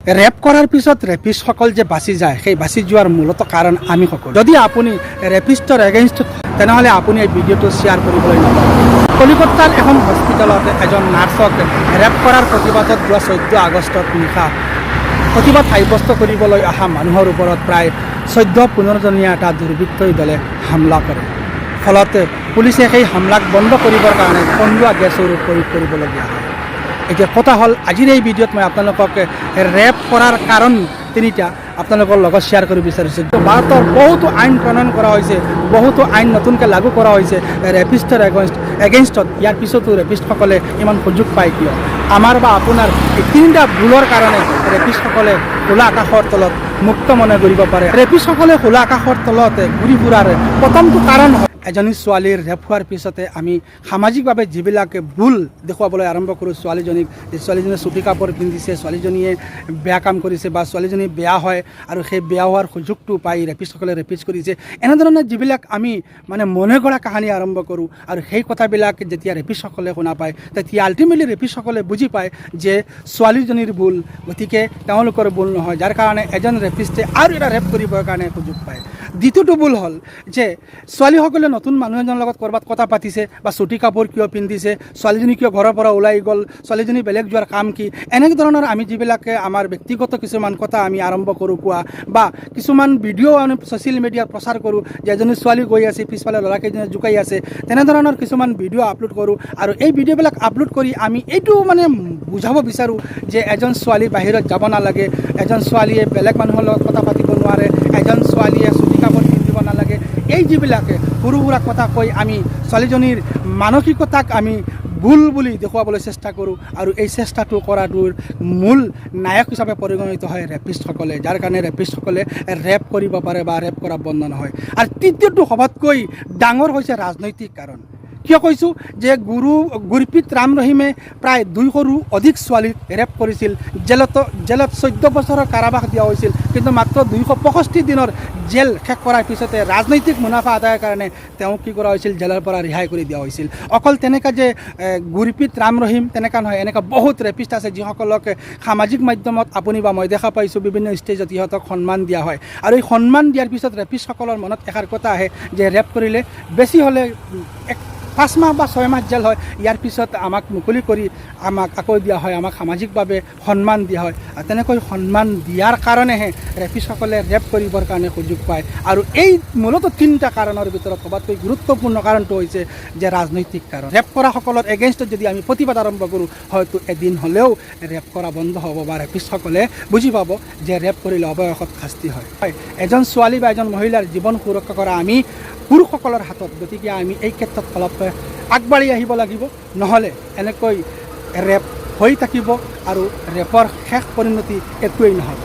Rap কৰাৰ পিছত ৰেপিষ্টসকল যে বাচি যায় সেই বাচি যোৱাৰ মূলত কাৰণ আমি সকলো। যদি আপুনি ৰেপিষ্টৰ এগেইনষ্টত তেনেহ'লে আপুনি এই ভিডিঅ'টো শ্বেয়াৰ কৰিবলৈ নাপাব। কলিকতাৰ এখন হস্পিটেলত এজন নাৰ্ছক ৰেপ কৰাৰ প্ৰতিবাদত যোৱা 14 আগষ্টত নিশা প্ৰতিবাদ সাব্যস্ত কৰিবলৈ অহা মানুহৰ ওপৰত প্ৰায় 14-15 জনীয়া এটা দুৰ্বৃত্তই দলে হামলা কৰে। ফলত পুলিচে সেই হামলাক বন্ধ কৰিবৰ কাৰণে কন্দুৱা গেছৰ প্ৰয়োগ কৰিবলগীয়া হয়। এতিয়া কথা হ'ল আজিৰ এই ভিডিঅ'ত মই আপোনালোকক ৰেপ কৰাৰ কাৰণ তিনিটা আপোনালোকৰ লগত শ্বেয়াৰ কৰিব বিচাৰিছোঁ। ভাৰতৰ বহুতো আইন প্ৰণয়ন কৰা হৈছে, বহুতো আইন নতুনকৈ লাগু কৰা হৈছে ৰেপিষ্টৰ এগেইনষ্টত। ইয়াৰ পিছতো ৰেপিষ্টসকলে ইমান সুযোগ পায় কিয়? আমাৰ বা আপোনাৰ এই তিনিটা ভুলৰ কাৰণে ৰেপিষ্টসকলে খোলা আকাশৰ তলত মুক্ত মনে ঘূৰিব পাৰে। ৰেপিষ্টসকলে খোলা আকাশৰ তলত ঘূৰি ফুৰাৰ প্ৰথমটো কাৰণ এজনী ছোৱালীৰ ৰেপ হোৱাৰ পিছতে আমি সামাজিকভাৱে যিবিলাক ভুল দেখুৱাবলৈ আৰম্ভ কৰোঁ ছোৱালীজনীক, যে ছোৱালীজনীয়ে চুটি কাপোৰ পিন্ধিছে, ছোৱালীজনীয়ে বেয়া কাম কৰিছে বা ছোৱালীজনী বেয়া হয় আৰু সেই বেয়া হোৱাৰ সুযোগটো পাই ৰেপিষ্টসকলে ৰেপিষ্ট কৰিছে, এনেধৰণৰ যিবিলাক আমি মনে কৰা কাহিনী আৰম্ভ কৰোঁ। আৰু সেই কথাবিলাক যেতিয়া ৰেপিষ্টসকলে শুনা পায় তেতিয়া আল্টিমেটলি ৰেপিষ্টসকলে বুজি পায় যে ছোৱালীজনীৰ ভুল, গতিকে তেওঁলোকৰ ভুল নহয়, যাৰ কাৰণে এজন ৰেপিষ্টে আৰু এটা ৰেপ কৰিবৰ কাৰণে সুযোগ পায়। দ্বিতীয়টো ভুল হ'ল যে ছোৱালীসকলে নতুন মানুহ এজনৰ লগত ক'ৰবাত কথা পাতিছে বা চুটি কাপোৰ কিয় পিন্ধিছে, ছোৱালীজনী কিয় ঘৰৰ পৰা ওলাই গ'ল, ছোৱালীজনী বেলেগ যোৱাৰ কাম কি, এনেকুৱা ধৰণৰ আমি যিবিলাকে আমাৰ ব্যক্তিগত কিছুমান কথা আমি আৰম্ভ কৰোঁ কোৱা, বা কিছুমান ভিডিঅ' আমি ছ'চিয়েল মিডিয়াত প্ৰচাৰ কৰোঁ যে এজনী ছোৱালী গৈ আছে, পিছফালে ল'ৰাকেইজনে জোকাই আছে, তেনেধৰণৰ কিছুমান ভিডিঅ' আপলোড কৰোঁ। আৰু এই ভিডিঅ'বিলাক আপলোড কৰি আমি এইটো বুজাব বিচাৰোঁ যে এজন ছোৱালী বাহিৰত যাব নালাগে, এজন ছোৱালীয়ে বেলেগ মানুহৰ লগত কথা পাতিব নোৱাৰে, এজন ছোৱালীয়ে চুটি কাপোৰ পিন্ধিব নালাগে। এই যিবিলাকে সৰু সুৰা কথা কৈ আমি ছোৱালীজনীৰ মানসিকতাক আমি ভুল বুলি দেখুৱাবলৈ চেষ্টা কৰোঁ। আৰু এই চেষ্টাটো কৰাটোৰ মূল নায়ক হিচাপে পৰিগণিত হয় ৰেপিষ্টসকলে, যাৰ কাৰণে ৰেপিষ্টসকলে ৰেপ কৰিব পাৰে বা ৰেপ কৰা বন্ধ নহয়। আৰু তৃতীয়টো সবতকৈ ডাঙৰ হৈছে ৰাজনৈতিক কাৰণ। কিয় কৈছোঁ যে গুৰপ্ৰীত ৰাম ৰহিমে প্ৰায় 200ৰো অধিক ছোৱালীক ৰেপ কৰিছিল। জেলত 14 বছৰৰ কাৰাবাস দিয়া হৈছিল, কিন্তু মাত্ৰ 265 দিনৰ জেল শেষ কৰাৰ পিছতে ৰাজনৈতিক মুনাফা আদায়ৰ কাৰণে তেওঁক কি কৰা হৈছিল, জেলৰ পৰা ৰেহাই কৰি দিয়া হৈছিল। অকল তেনেকুৱা যে গুৰপ্ৰীত ৰাম ৰহিম তেনেকুৱা নহয়, এনেকুৱা বহুত ৰেপিষ্ট আছে যিসকলক সামাজিক মাধ্যমত আপুনি বা মই দেখা পাইছোঁ বিভিন্ন ষ্টেজত ইহঁতক সন্মান দিয়া হয়। আৰু এই সন্মান দিয়াৰ পিছত ৰেপিষ্টসকলৰ মনত এষাৰ কথা আহে যে ৰেপ কৰিলে বেছি হ'লে 5 মাহ বা 6 মাহ জেল হয়, ইয়াৰ পিছত আমাক মুকলি কৰি আমাক আকৌ দিয়া হয়, আমাক সামাজিকভাৱে সন্মান দিয়া হয়। আৰু তেনেকৈ সন্মান দিয়াৰ কাৰণেহে ৰেপিষ্টসকলে ৰেপ কৰিবৰ কাৰণে সুযোগ পায়। আৰু এই মূলত 3টা কাৰণৰ ভিতৰত সবাতকৈ গুৰুত্বপূৰ্ণ কাৰণটো হৈছে যে ৰাজনৈতিক কাৰণ। ৰেপ কৰাসকলৰ এগেইনষ্টত যদি আমি প্ৰতিবাদ আৰম্ভ কৰোঁ, হয়তো এদিন হ'লেও ৰেপ কৰা বন্ধ হ'ব বা ৰেপিষ্টসকলে বুজি পাব যে ৰেপ কৰিলে অৱশেষত শাস্তি হয়। এজন ছোৱালী বা এজন মহিলাৰ জীৱন সুৰক্ষা কৰা আমি পুৰুষসকলৰ হাতত, গতিকে আমি এই ক্ষেত্ৰত অলপ আগবাঢ়ি আহিব লাগিব, নহ'লে এনেকৈ ৰেপ হৈ থাকিব আৰু ৰেপৰ শেষ পৰিণতি একোৱেই নহ'ব।